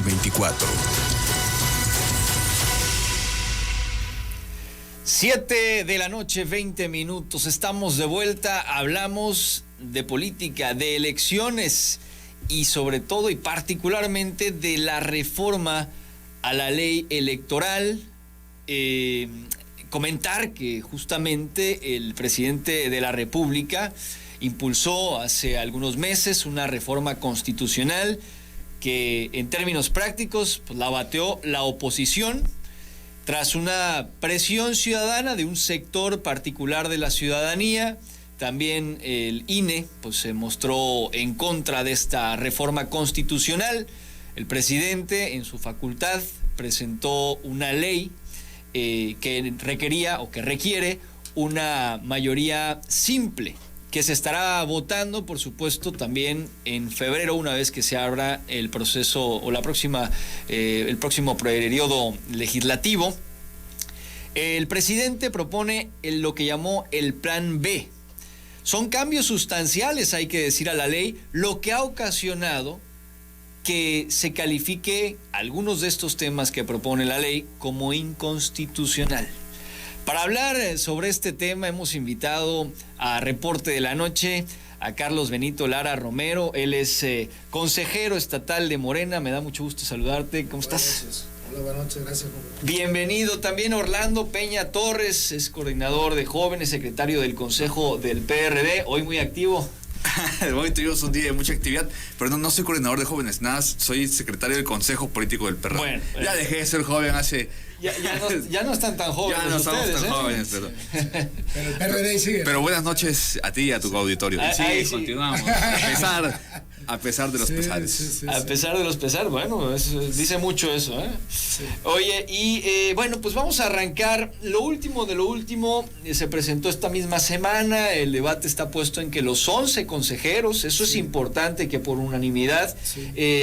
2024. 7 de la noche, 20 minutos. Estamos de vuelta. Hablamos de política, de elecciones y sobre todo y particularmente de la reforma a la ley electoral. Comentar que justamente el presidente de la República impulsó hace algunos meses una reforma constitucional que en términos prácticos pues, la bateó la oposición tras una presión ciudadana de un sector particular de la ciudadanía. También el INE pues, se mostró en contra de esta reforma constitucional. El presidente, en su facultad, presentó una ley que requería o que requiere una mayoría simple, que se estará votando, por supuesto, también en febrero, una vez que se abra el proceso o el próximo periodo legislativo. El presidente propone lo que llamó el Plan B. Son cambios sustanciales, hay que decir, a la ley, lo que ha ocasionado que se califique algunos de estos temas que propone la ley como inconstitucional. Para hablar sobre este tema hemos invitado a Reporte de la Noche a Carlos Benito Lara Romero. Él es consejero estatal de Morena. Me da mucho gusto saludarte. ¿Cómo estás? Noches. Hola, buenas noches, gracias. Bienvenido también Orlando Peña Torres, es coordinador de jóvenes, secretario del Consejo del PRD, hoy muy activo. Hoy tuvimos un día de mucha actividad, pero no soy coordinador de jóvenes, nada, soy secretario del Consejo Político del PRD. Bueno, ya dejé de ser joven hace... Ya no están tan jóvenes. Ya no ustedes, estamos tan jóvenes, pero el PRD sigue. Pero buenas noches a ti y a tu auditorio. Sí, continuamos. A pesar de los pesares. Sí. A pesar de los pesares, bueno, dice mucho eso, ¿eh? Sí. Oye, y bueno, pues vamos a arrancar. Lo último de lo último, se presentó esta misma semana. El debate está puesto en que los 11 consejeros, eso es importante, que por unanimidad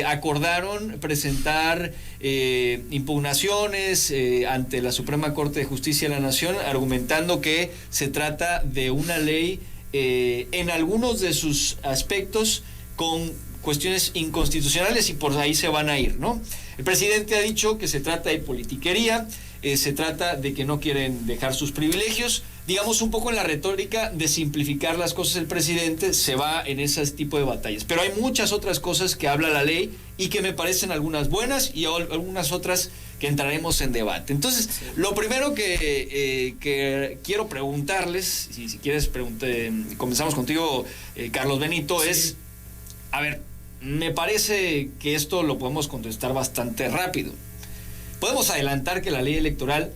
acordaron presentar impugnaciones ante la Suprema Corte de Justicia de la Nación, argumentando que se trata de una ley en algunos de sus aspectos con cuestiones inconstitucionales y por ahí se van a ir, ¿no? El presidente ha dicho que se trata de politiquería, se trata de que no quieren dejar sus privilegios, digamos un poco en la retórica de simplificar las cosas. El presidente se va en ese tipo de batallas, pero hay muchas otras cosas que habla la ley y que me parecen algunas buenas y algunas otras que entraremos en debate. Entonces, lo primero que quiero preguntarles, si quieres comenzamos contigo, Carlos Benito, es, a ver, me parece que esto lo podemos contestar bastante rápido. Podemos adelantar que la ley electoral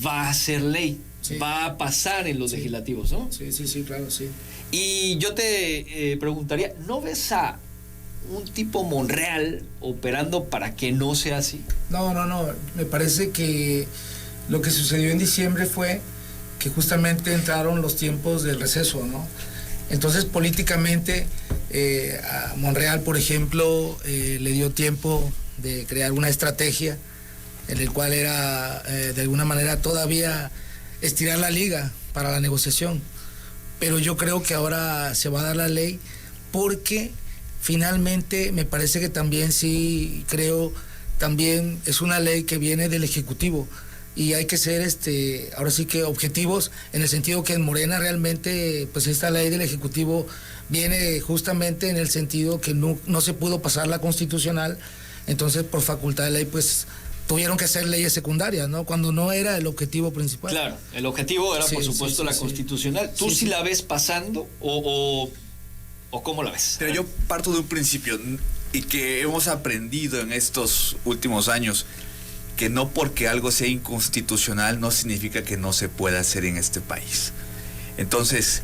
va a ser ley, va a pasar en los legislativos, ¿no? Sí, claro, sí. Y yo te preguntaría, ¿no ves a un tipo Monreal operando para que no sea así? No, me parece que lo que sucedió en diciembre fue que justamente entraron los tiempos del receso, ¿no? Entonces, políticamente, a Monreal, por ejemplo, le dio tiempo de crear una estrategia en el cual era, de alguna manera, todavía estirar la liga para la negociación. Pero yo creo que ahora se va a dar la ley porque finalmente me parece que también también es una ley que viene del Ejecutivo y hay que ser ahora sí que objetivos en el sentido que en Morena realmente pues esta ley del Ejecutivo viene justamente en el sentido que no se pudo pasar la constitucional, entonces por facultad de ley pues tuvieron que hacer leyes secundarias, ¿no? Cuando no era el objetivo principal. Claro, el objetivo era por supuesto la constitucional. ¿Tú sí la ves pasando o cómo la ves? Pero yo parto de un principio y que hemos aprendido en estos últimos años, que no porque algo sea inconstitucional no significa que no se pueda hacer en este país. Entonces,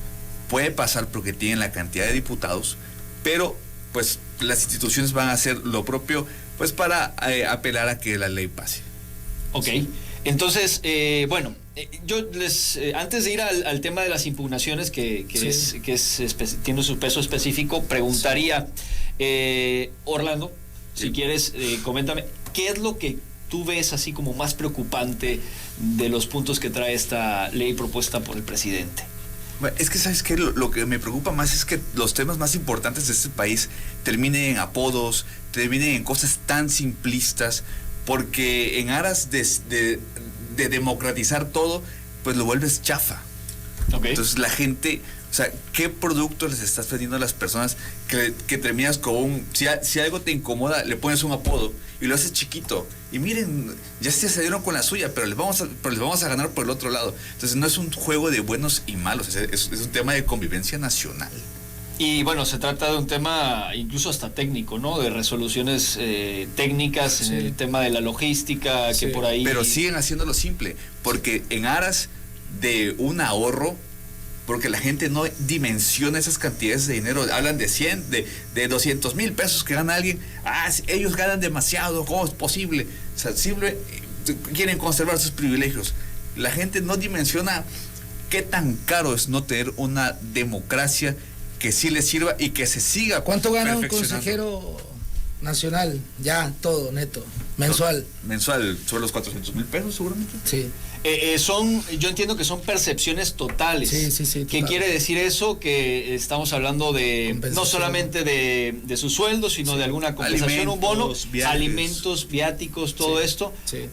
puede pasar porque tienen la cantidad de diputados, pero pues las instituciones van a hacer lo propio pues para apelar a que la ley pase. Ok, entonces, bueno, yo antes de ir al tema de las impugnaciones, que tiene su peso específico, preguntaría, Orlando, si quieres, coméntame, ¿qué es lo que tú ves así como más preocupante de los puntos que trae esta ley propuesta por el presidente? Bueno, es que, ¿sabes qué? Lo que me preocupa más es que los temas más importantes de este país terminen en apodos, terminen en cosas tan simplistas, porque en aras de democratizar todo, pues lo vuelves chafa. Okay. Entonces la gente, o sea, ¿qué producto les estás vendiendo a las personas que terminas con un... Si algo te incomoda, le pones un apodo y lo haces chiquito. Y miren, ya se salieron con la suya, pero les vamos a ganar por el otro lado. Entonces no es un juego de buenos y malos, es un tema de convivencia nacional. Y bueno, se trata de un tema incluso hasta técnico, ¿no? De resoluciones técnicas en el tema de la logística, que por ahí... Pero siguen haciéndolo simple, porque en aras de un ahorro, porque la gente no dimensiona esas cantidades de dinero, hablan de 100, de 200 mil pesos que gana alguien, ellos ganan demasiado, ¿cómo es posible? O sea, quieren conservar sus privilegios. La gente no dimensiona qué tan caro es no tener una democracia que sí les sirva y que se siga. ¿Cuánto gana un consejero nacional? Ya, todo, neto, mensual. Mensual, sobre los 400 mil pesos seguramente. Sí. Yo entiendo que son percepciones totales. Sí. ¿Qué quiere decir eso? Que estamos hablando de no solamente de su sueldo, sino de alguna compensación, un bono, alimentos, viáticos, todo esto. Sí.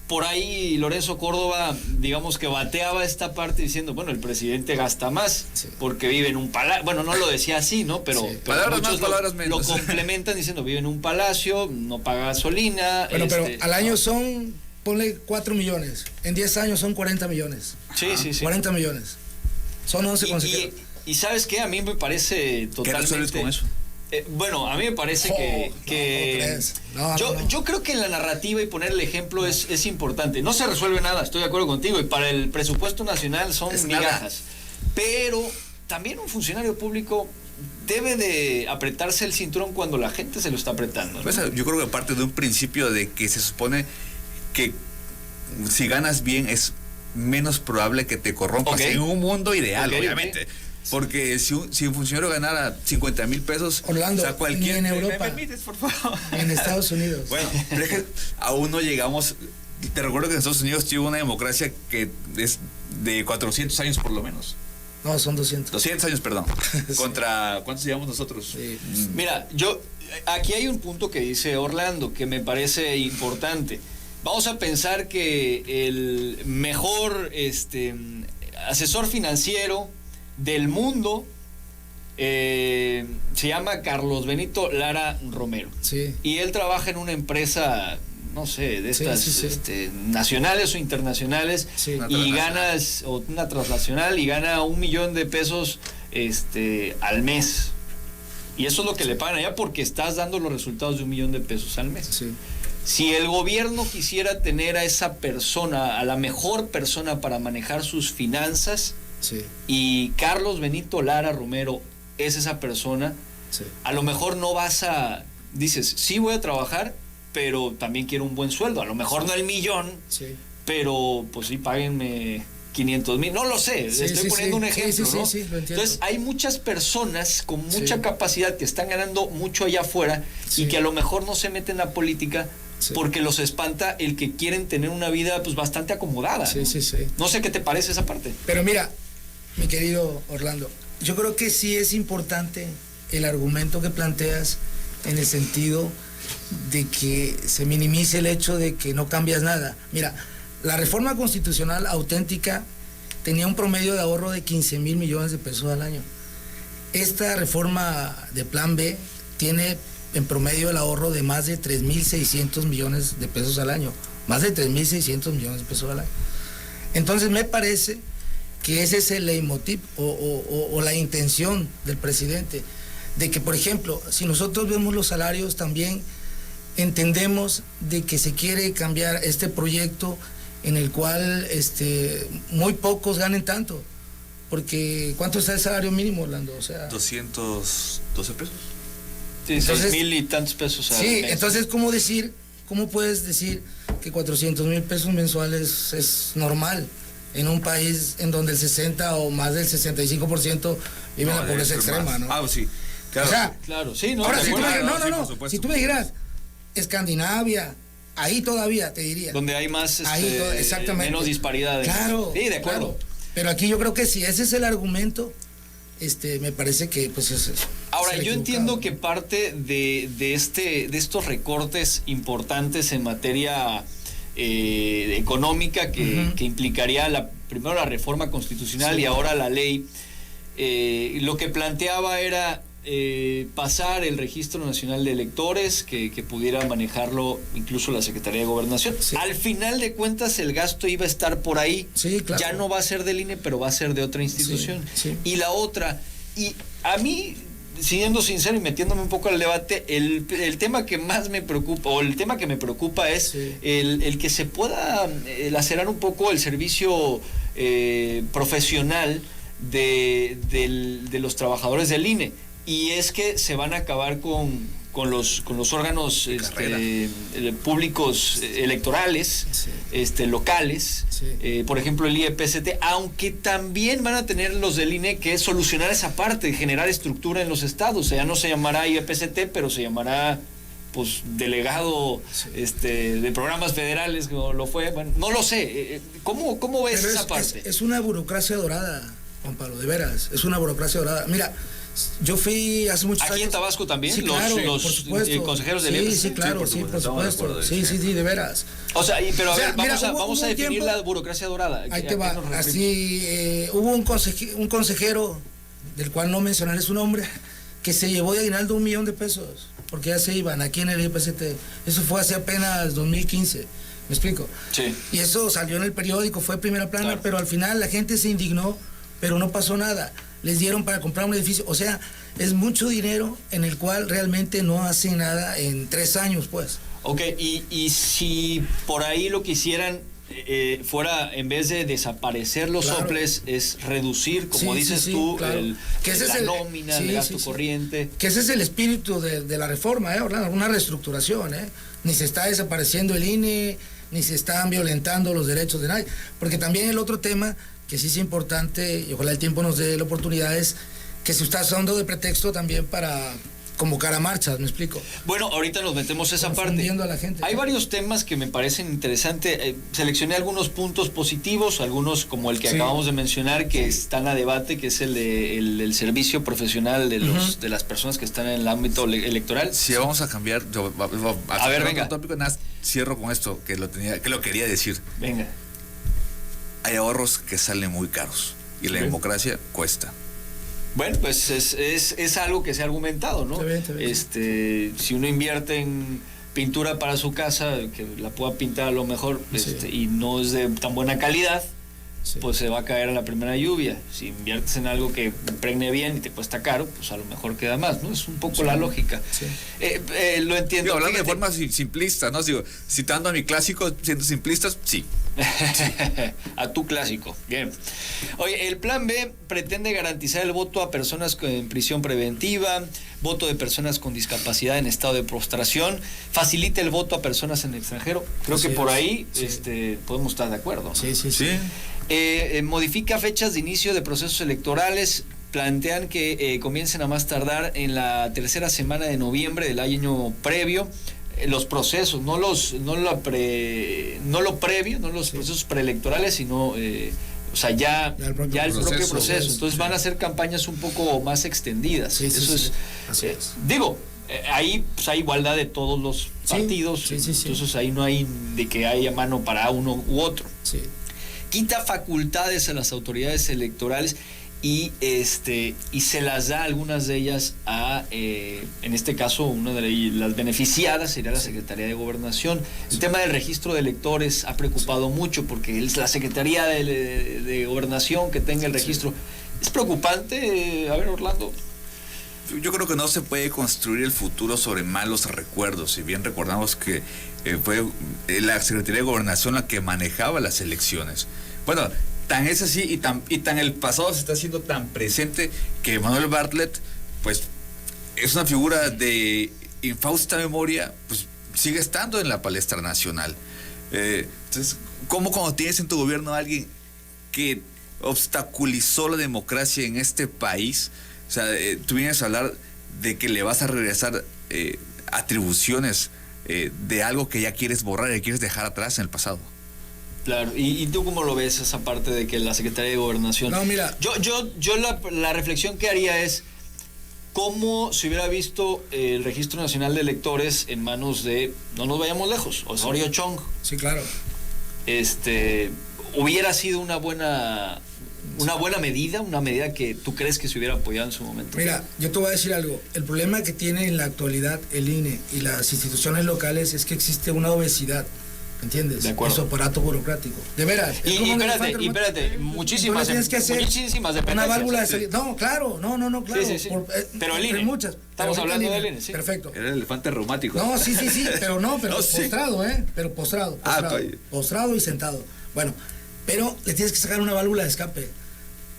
Por ahí Lorenzo Córdoba, digamos que bateaba esta parte diciendo, bueno, el presidente gasta más porque vive en un palacio. Bueno, no lo decía así, ¿no? Pero palabras muchos más, palabras menos. Lo complementan diciendo, vive en un palacio, no paga gasolina. Bueno, pero al año son... Ponle 4 millones. En 10 años son 40 millones. Sí. 40 millones. Son 11 consejeros. Y ¿sabes qué? A mí me parece totalmente... ¿Qué resuelves con eso? Bueno, a mí me parece que yo creo que en la narrativa y poner el ejemplo es importante. No se resuelve nada, estoy de acuerdo contigo. Y para el presupuesto nacional son migajas. Pero también un funcionario público debe de apretarse el cinturón cuando la gente se lo está apretando, ¿no? Pues, yo creo que parte de un principio de que se supone que si ganas bien es menos probable que te corrompas en un mundo ideal, obviamente. Okay. Porque si un funcionario ganara 50 mil pesos, Orlando, o sea, cualquier... ni en Europa. ¿Me permites, por favor? En Estados Unidos. Bueno, pero es que aún no llegamos... Te recuerdo que en Estados Unidos tuvo una democracia que es de 400 años por lo menos. No, son 200. 200 años, perdón. ¿Contra cuántos llevamos nosotros? Sí. Mira, aquí hay un punto que dice Orlando que me parece importante. Vamos a pensar que el mejor asesor financiero del mundo se llama Carlos Benito Lara Romero. Sí. Y él trabaja en una empresa, no sé, de estas nacionales o internacionales, y ganas, o una transnacional, y gana $1 millón al mes. Y eso es lo que le pagan allá porque estás dando los resultados de $1 millón al mes. Sí. Si el gobierno quisiera tener a esa persona, a la mejor persona para manejar sus finanzas, y Carlos Benito Lara Romero es esa persona, a lo mejor no dices, sí voy a trabajar, pero también quiero un buen sueldo, a lo mejor no el millón, pero pues sí, páguenme 500,000, no lo sé, estoy poniendo un ejemplo, ¿no? Lo entiendo. Entonces hay muchas personas con mucha capacidad que están ganando mucho allá afuera y que a lo mejor no se meten a política porque los espanta el que quieren tener una vida pues bastante acomodada, ¿no? No sé qué te parece esa parte. Pero mira, mi querido Orlando, yo creo que sí es importante el argumento que planteas en el sentido de que se minimice el hecho de que no cambias nada. Mira, la reforma constitucional auténtica tenía un promedio de ahorro de 15 mil millones de pesos al año. Esta reforma de Plan B tiene en promedio el ahorro de más de 3.600 millones de pesos al año. Más de 3.600 millones de pesos al año. Entonces me parece que ese es el leitmotiv o la intención del presidente. De que, por ejemplo, si nosotros vemos los salarios también, entendemos de que se quiere cambiar este proyecto en el cual muy pocos ganen tanto. Porque ¿cuánto está el salario mínimo, Orlando? O sea, 212 pesos. Sí, entonces, 6,000 y tantos pesos al mes. Entonces, ¿cómo puedes decir que 400,000 pesos mensuales es normal en un país en donde el 60 o más del 65% vive en la pobreza extrema, ¿no? Sí, claro. O sea, claro, sí, ¿no? Ahora, Sí, si tú me dijeras, Escandinavia, ahí todavía te diría. Donde hay más, exactamente. menos disparidades. Claro. Sí, de acuerdo. Claro. Pero aquí yo creo que si ese es el argumento, me parece que pues es eso. Ahora, yo entiendo que parte de estos recortes importantes en materia económica que implicaría primero la reforma constitucional y ahora la ley, lo que planteaba era pasar el Registro Nacional de Electores, que pudiera manejarlo incluso la Secretaría de Gobernación. Sí. Al final de cuentas el gasto iba a estar por ahí. Sí, claro. Ya no va a ser del INE, pero va a ser de otra institución. Sí, sí. Y la otra, y a mí, siendo sincero y metiéndome un poco al debate, el tema que más me preocupa, o el tema que me preocupa es el que se pueda lacerar un poco el servicio profesional de los trabajadores del INE. Y es que se van a acabar con los órganos públicos electorales, locales, por ejemplo el IEPCT, aunque también van a tener los del INE que solucionar esa parte, generar estructura en los estados. O sea, ya no se llamará IEPCT, pero se llamará pues delegado de programas federales, como lo fue. Bueno, no lo sé. ¿Cómo ves esa parte? Es una burocracia dorada, Juan Pablo, de veras, es una burocracia dorada. Mira, yo fui hace muchos años. ¿Aquí en Tabasco también? Sí, claro, los por supuesto. Consejeros del IEPCT. Sí, claro, por supuesto. Sí, de veras. O sea, pero a ver, mira, vamos a definir la burocracia dorada. Ahí te va. Así, hubo un consejero, del cual no mencionaré su nombre, que se llevó de aguinaldo $1 millón, porque ya se iban aquí en el IEPCT. Eso fue hace apenas 2015. ¿Me explico? Sí. Y eso salió en el periódico, fue primera plana, claro. Pero al final la gente se indignó, pero no pasó nada. Les dieron para comprar un edificio. O sea, es mucho dinero en el cual realmente no hacen nada en 3 años, pues. Ok, y si por ahí lo que hicieran fuera, en vez de desaparecer los soples, es reducir, como dices tú, claro. la nómina, el gasto corriente. Que ese es el espíritu de la reforma, Orlando, una reestructuración, Ni se está desapareciendo el INE, ni se están violentando los derechos de nadie. Porque también el otro tema que sí es importante, y ojalá el tiempo nos dé la oportunidad, es que se está usando de pretexto también para convocar a marchas, ¿me explico? Bueno, ahorita nos metemos esa parte. A la gente. Hay varios temas que me parecen interesantes. Seleccioné algunos puntos positivos, algunos como el que acabamos de mencionar, que están a debate, que es el servicio profesional de las personas que están en el ámbito electoral. Sí, vamos a cambiar. A ver, venga. Tópico, nada, cierro con esto, que lo quería decir. Venga. Hay ahorros que salen muy caros y la democracia cuesta. Bueno, pues es algo que se ha argumentado, ¿no? Está bien. Si uno invierte en pintura para su casa, que la pueda pintar a lo mejor, y no es de tan buena calidad, pues se va a caer a la primera lluvia. Si inviertes en algo que impregne bien y te cuesta caro, pues a lo mejor queda más, ¿no? Es un poco la lógica. Sí. Lo entiendo. Hablando de forma simplista, ¿no? Digo, citando a mi clásico, siendo simplistas, sí. A tu clásico. Bien. Oye, el plan B pretende garantizar el voto a personas en prisión preventiva, voto de personas con discapacidad en estado de prostración, facilita el voto a personas en el extranjero. Creo que por ahí podemos estar de acuerdo, ¿no? Sí. Modifica fechas de inicio de procesos electorales. Plantean que comiencen a más tardar en la tercera semana de noviembre del año previo. Los procesos, no los procesos preelectorales, sino ya el propio proceso. Entonces van a ser campañas un poco más extendidas. Digo, ahí pues, hay igualdad de todos los partidos, entonces ahí no hay de que haya mano para uno u otro. Quita facultades a las autoridades electorales y se las da algunas de ellas en este caso una de las beneficiadas sería la Secretaría de Gobernación. El tema del registro de electores ha preocupado mucho porque es la Secretaría de Gobernación que tenga el registro. Es preocupante, a ver, Orlando. Yo creo que no se puede construir el futuro sobre malos recuerdos. Si bien recordamos que fue la Secretaría de Gobernación la que manejaba las elecciones. Bueno, tan es así y tan el pasado se está haciendo tan presente que Manuel Bartlett, pues, es una figura de infausta memoria, pues sigue estando en la palestra nacional. Entonces, ¿cómo cuando tienes en tu gobierno a alguien que obstaculizó la democracia en este país? O sea, tú vienes a hablar de que le vas a regresar atribuciones de algo que ya quieres borrar y quieres dejar atrás en el pasado. Claro, ¿y tú cómo lo ves esa parte de que la Secretaría de Gobernación? No, mira. Yo la reflexión que haría es cómo se hubiera visto el Registro Nacional de Electores en manos de, no nos vayamos lejos, Osorio Chong. Sí, claro. Hubiera sido una buena medida, una medida que tú crees que se hubiera apoyado en su momento. Mira, yo te voy a decir algo. El problema que tiene en la actualidad el INE y las instituciones locales es que existe una obesidad, ¿entiendes? De acuerdo. En su aparato burocrático. De veras. Y espérate, muchísimas dependencias. Una válvula de sí. salida. No, claro, no, claro. Sí. Pero el INE. Muchas. Estamos hablando del INE, sí. Perfecto. Era el elefante reumático. No, sí, pero no, pero sí. postrado, Pero postrado. Postrado y sentado. Bueno, pero le tienes que sacar una válvula de escape.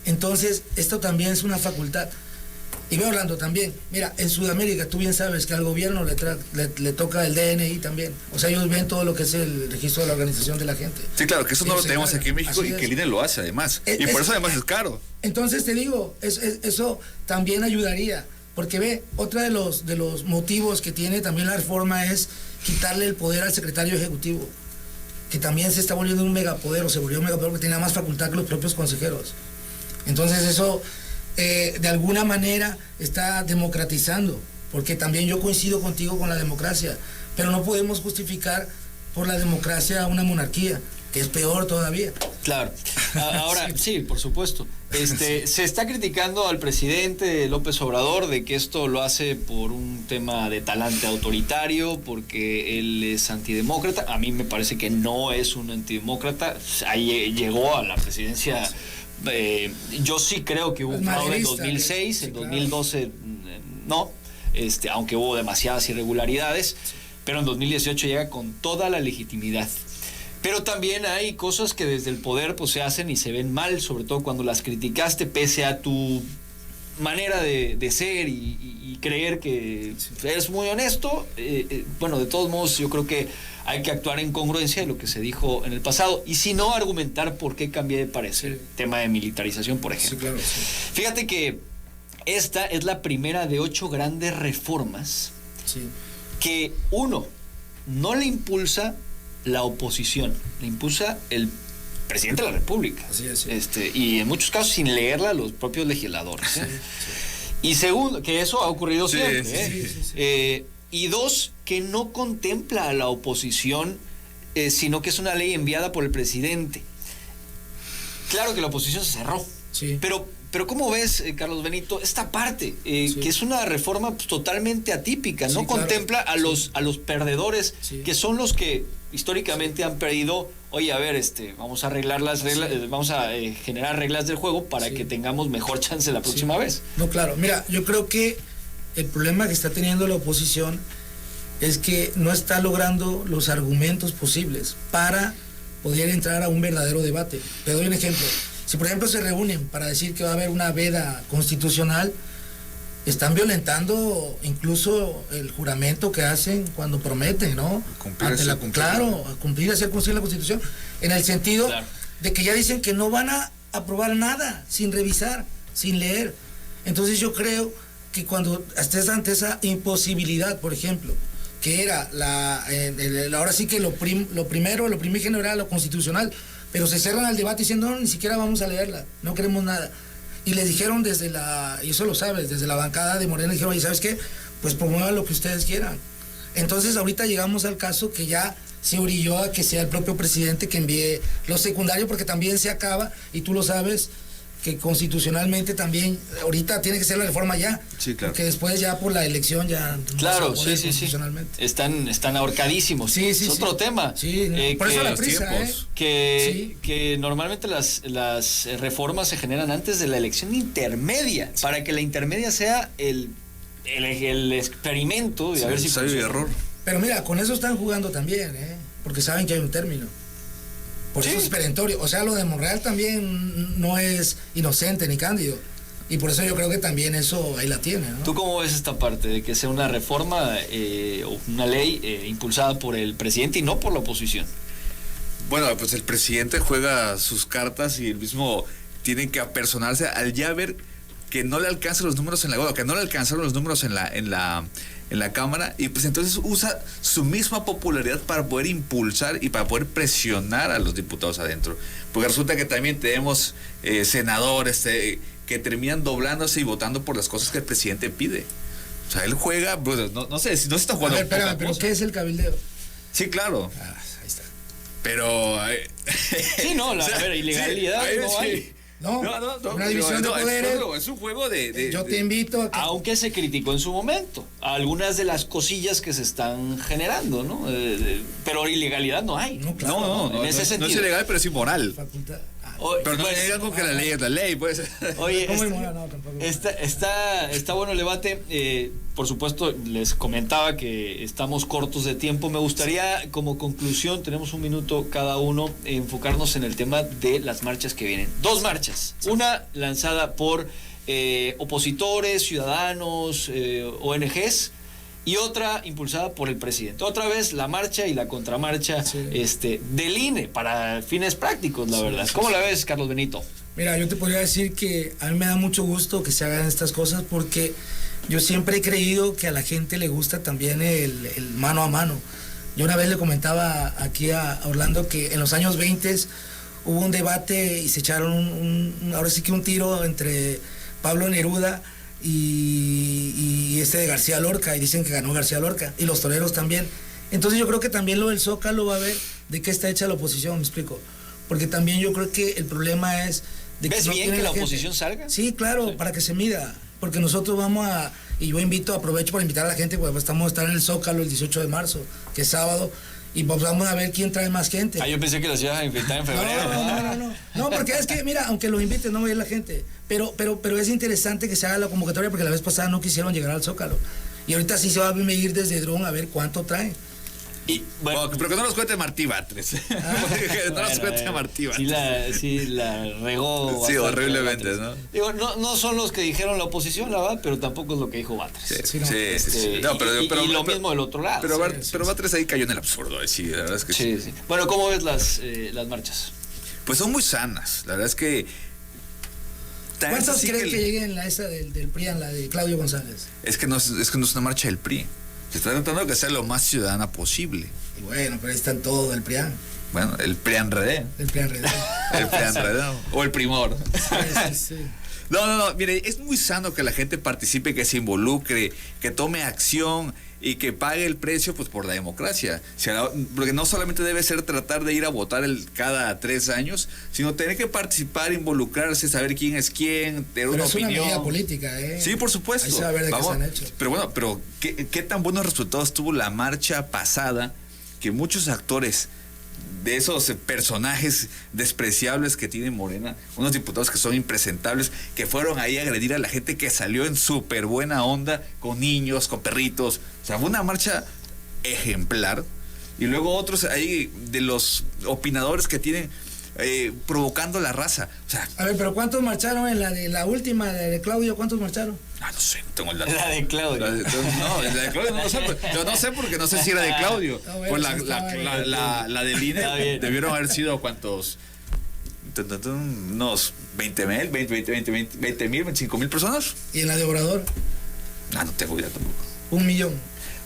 Entonces, esto también es una facultad. Y ve Orlando también. Mira, en Sudamérica tú bien sabes que al gobierno le toca el DNI también. O sea, ellos ven todo lo que es el registro de la organización de la gente. Sí, claro, que eso no lo tenemos aquí en México y que el INE lo hace además. Y por eso además es caro. Entonces te digo, eso también ayudaría. Porque ve, otro de los motivos que tiene también la reforma es quitarle el poder al secretario ejecutivo, que también se está volviendo un megapoder, o se volvió un megapoder porque tenía más facultad que los propios consejeros. Entonces eso de alguna manera está democratizando, porque también yo coincido contigo con la democracia, pero no podemos justificar por la democracia una monarquía, que es peor todavía. Claro. Ahora, sí, por supuesto. Se está criticando al presidente López Obrador de que esto lo hace por un tema de talante autoritario, porque él es antidemócrata. A mí me parece que no es un antidemócrata. Ahí llegó a la presidencia. Yo sí creo que hubo un fraude en 2006, en 2012 no, aunque hubo demasiadas irregularidades, pero en 2018 llega con toda la legitimidad. Pero también hay cosas que desde el poder pues se hacen y se ven mal, sobre todo cuando las criticaste, pese a tu manera de ser y creer que eres muy honesto. Bueno, de todos modos yo creo que hay que actuar en congruencia de lo que se dijo en el pasado, y si no, argumentar por qué cambié de parecer. Sí. Tema de militarización, por ejemplo. Sí, claro, sí. Fíjate que esta es la primera de 8 grandes reformas que, uno, no le impulsa la oposición, le impulsa el presidente de la República. Así es, sí. Y en muchos casos sin leerla los propios legisladores. Sí. Y segundo, que eso ha ocurrido siempre. Sí. Y dos, que no contempla a la oposición, sino que es una ley enviada por el presidente. Claro que la oposición se cerró, pero ¿cómo ves, Carlos Benito, esta parte? Que es una reforma pues, totalmente atípica, no contempla a los a los perdedores, que son los que históricamente han perdido. Oye, a ver, vamos a arreglar las reglas, vamos a generar reglas del juego para que tengamos mejor chance la próxima vez. No, claro, mira, yo creo que el problema que está teniendo la oposición es que no está logrando los argumentos posibles para poder entrar a un verdadero debate. Te doy un ejemplo. Si por ejemplo se reúnen para decir que va a haber una veda constitucional, están violentando incluso el juramento que hacen cuando prometen, ¿no? Cumplir, hacer cumplir la Constitución, en el sentido de que ya dicen que no van a aprobar nada sin revisar, sin leer. Entonces yo creo que cuando estés ante esa imposibilidad, por ejemplo, que era ahora sí que lo primigeno era lo constitucional, pero se cerran al debate diciendo no, ni siquiera vamos a leerla, no queremos nada. Y le dijeron y eso lo sabes, desde la bancada de Morena dijeron, oye, ¿sabes qué? Pues promuevan lo que ustedes quieran. Entonces ahorita llegamos al caso que ya se orilló a que sea el propio presidente que envíe lo secundario, porque también se acaba, y tú lo sabes, que constitucionalmente también ahorita tiene que ser la reforma ya, porque después ya por la elección ya claro, sí, están ahorcadísimos. Es otro tema. Por eso la prisa, que normalmente las reformas se generan antes de la elección intermedia, para que la intermedia sea el experimento y a ver si funciona. Error. Pero mira, con eso están jugando también, porque saben que hay un término. Por eso es perentorio. O sea, lo de Monreal también no es inocente ni cándido. Y por eso yo creo que también eso ahí la tiene, ¿no? ¿Tú cómo ves esta parte de que sea una reforma o una ley impulsada por el presidente y no por la oposición? Bueno, pues el presidente juega sus cartas y él mismo tiene que apersonarse al ya ver que no le alcanzan los números en la boda, que no le alcanzaron los números en en la Cámara, y pues entonces usa su misma popularidad para poder impulsar y para poder presionar a los diputados adentro. Porque resulta que también tenemos senadores que terminan doblándose y votando por las cosas que el presidente pide. O sea, él juega, pues, no sé, no se está jugando. A ver, espérame, pero ¿qué es el cabildeo? Sí, claro. Ahí está. Pero... sí, no, a ver, ilegalidad no hay. No, una división de poderes. Es un juego de yo te invito a que... Aunque se criticó en su momento algunas de las cosillas que se están generando, ¿no? Pero ilegalidad no hay. No, claro. No, en ese sentido. No es ilegal, pero es inmoral. Facultad. Pero no me digan con que la ley es la ley, pues. Oye, tampoco. Está bueno el debate. Por supuesto, les comentaba que estamos cortos de tiempo. Me gustaría, como conclusión, tenemos un minuto cada uno, enfocarnos en el tema de las marchas que vienen. 2 marchas. Una lanzada por opositores, ciudadanos, ONGs, y otra impulsada por el presidente. Otra vez la marcha y la contramarcha del INE para fines prácticos, la verdad. ¿Cómo la ves, Carlos Benito? Mira, yo te podría decir que a mí me da mucho gusto que se hagan estas cosas porque yo siempre he creído que a la gente le gusta también el mano a mano. Yo una vez le comentaba aquí a Orlando que en los años 20 hubo un debate y se echaron ahora sí que un tiro entre Pablo Neruda y de García Lorca, y dicen que ganó García Lorca, y los toreros también. Entonces yo creo que también lo del Zócalo va a ver de qué está hecha la oposición, me explico. Porque también yo creo que el problema es de que ¿ves no bien tiene que la gente. oposición salga? Sí, claro, para que se mida. Porque nosotros y yo aprovecho para invitar a la gente, pues estamos a estar en el Zócalo el 18 de marzo, que es sábado, y pues vamos a ver quién trae más gente. Yo pensé que los ibas a invitar en febrero. No, porque es que, mira, aunque los inviten, no va a ir la gente. Pero es interesante que se haga la convocatoria, porque la vez pasada no quisieron llegar al Zócalo. Y ahorita sí se va a medir desde dron a ver cuánto trae. Y, bueno, pero que no nos cuente Martí Batres. Que no nos cuente Martí Batres. Sí, la regó. Sí, horriblemente, ¿no? Digo, no son los que dijeron la oposición, la verdad, pero tampoco es lo que dijo Batres. Sí. No, pero y lo mismo del otro lado. Pero Batres ahí cayó en el absurdo, sí, la verdad es que sí. Bueno, ¿cómo ves las marchas? Pues son muy sanas, la verdad es que... ¿Cuántos creen que lleguen la esa del PRIAN, la de Claudio González? Es que no es una marcha del PRI. Se está tratando de que sea lo más ciudadana posible. Y bueno, pero ahí están todos del PRIAN. Bueno, el PRIAN-RD. El PRIAN-RD. El PRIAN-RD. O el Primor. Sí. No, mire, es muy sano que la gente participe, que se involucre, que tome acción y que pague el precio pues por la democracia. Porque no solamente debe ser tratar de ir a votar cada 3 años, sino tener que participar, involucrarse, saber quién es quién, tener una opinión. Pero es una medida política, ¿eh? Sí, por supuesto. Ahí se va a ver de qué se han hecho. Pero bueno, ¿qué tan buenos resultados tuvo la marcha pasada, que muchos actores de esos personajes despreciables que tiene Morena, unos diputados que son impresentables, que fueron ahí a agredir a la gente, que salió en súper buena onda, con niños, con perritos? O sea, fue una marcha ejemplar. Y luego otros ahí de los opinadores que tienen provocando la raza. O sea, a ver, pero ¿cuántos marcharon en la última, la de Claudio? ¿Cuántos marcharon? No sé, no tengo el dato. La de Claudio. La de Claudio no lo sé. Yo no sé porque no sé si era de Claudio. Pues la del INE debieron haber sido ¿cuántos? Unos 20,000, 25,000 personas. ¿Y en la de Obrador? No tengo idea tampoco. 1 millón.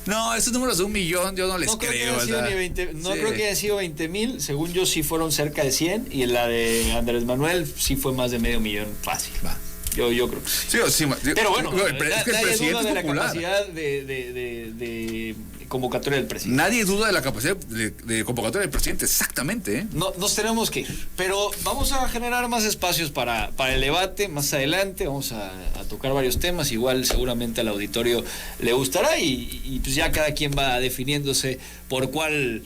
No, esos números de 1 millón yo no les creo. Creo que hayan sido 20,000. Según yo, sí fueron cerca de 100. Y en la de Andrés Manuel sí fue más de 500,000 fácil. Va. Yo creo que sí. Pero bueno, es que el presidente duda de es popular. la capacidad de convocatoria del presidente. Nadie duda de la capacidad de convocatoria del presidente, exactamente. ¿eh? No, nos tenemos que ir. Pero vamos a generar más espacios para el debate más adelante. Vamos a tocar varios temas. Igual seguramente al auditorio le gustará y pues ya cada quien va definiéndose por cuál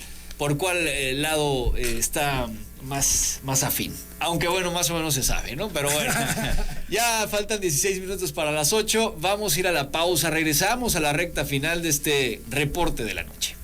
lado está más afín. Aunque bueno, más o menos se sabe, ¿no? Pero bueno, ya faltan 16 minutos para las 8. Vamos a ir a la pausa. Regresamos a la recta final de este reporte de la noche.